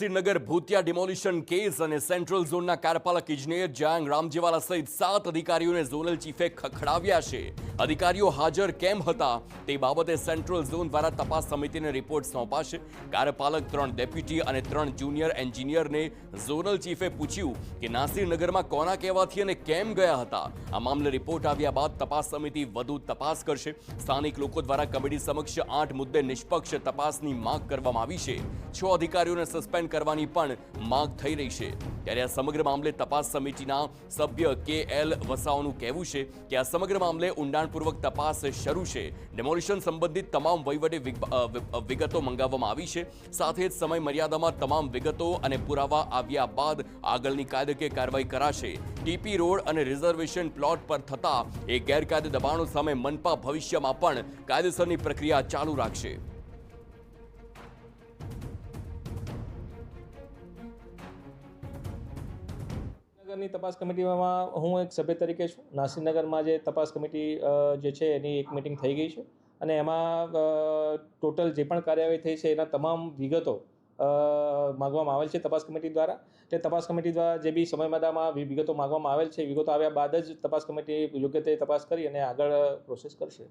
નાસિરનગર ભૂતિયા demolition case અને central ઝોનના કાર્યપાલક ઇજનેર જયાંગ રામજીવાલા સહિત 7 અધિકારીઓને ઝોનલ ચીફે ખખડાવ્યા છે। અધિકારીઓ હાજર કેમ હતા તે બાબતે સેન્ટ્રલ ઝોન દ્વારા તપાસ સમિતિને રિપોર્ટ સોંપાશે। કાર્યપાલક 3 ડેપ્યુટી અને 3 જુનિયર એન્જિનિયરને ઝોનલ ચીફે પૂછ્યું કે નાસિરનગરમાં કોના કહેવાથી અને કેમ ગયા હતા। આ મામલે રિપોર્ટ આવ્યા બાદ તપાસ સમિતિ વધુ તપાસ કરશે। સ્થાનિક લોકો દ્વારા કમિટી સમક્ષ 8 મુદ્દે નિષ્પક્ષ તપાસની માંગ કરવામાં આવી છે। 6 અધિકારીઓને સસ્પેન્ડ કરવાની પણ માંગ થઈ રહી છે। ત્યારે આ સમગ્ર મામલે તપાસ સમિતિના સભ્ય કે.એલ. વસાવાનું કહેવું છે કે આ સમગ્ર મામલે ઊંડાણપૂર્વક તપાસ શરૂ છે। ડિમોલિશન સંબંધિત તમામ વહીવટી વિગતો મંગાવવામાં આવી છે। સાથે જ સમય મર્યાદામાં તમામ વિગતો અને પુરાવા આવ્યા બાદ આગળની કાયદાકીય કાર્યવાહી કરાશે। ટીપી રોડ અને રિઝર્વેશન પ્લોટ પર થતા એ ગેરકાયદે દબાણો સામે મનપા ભવિષ્યમાં પણ કાયદેસરની પ્રક્રિયા ચાલુ રાખશે। નાસિરનગરની તપાસ કમિટીમાં હું એક સભ્ય તરીકે છું। નાસિરનગરમાં જે તપાસ કમિટી જે છે એની એક મિટિંગ થઈ ગઈ છે અને એમાં ટોટલ જે પણ કાર્યવાહી થઈ છે એના તમામ વિગતો માગવામાં આવેલ છે તપાસ કમિટી દ્વારા। તે તપાસ કમિટી દ્વારા જે બી સમયમર્યાદામાં વિગતો માગવામાં આવેલ છે, વિગતો આવ્યા બાદ જ તપાસ કમિટી યોગ્ય તે તપાસ કરી અને આગળ પ્રોસેસ કરશે।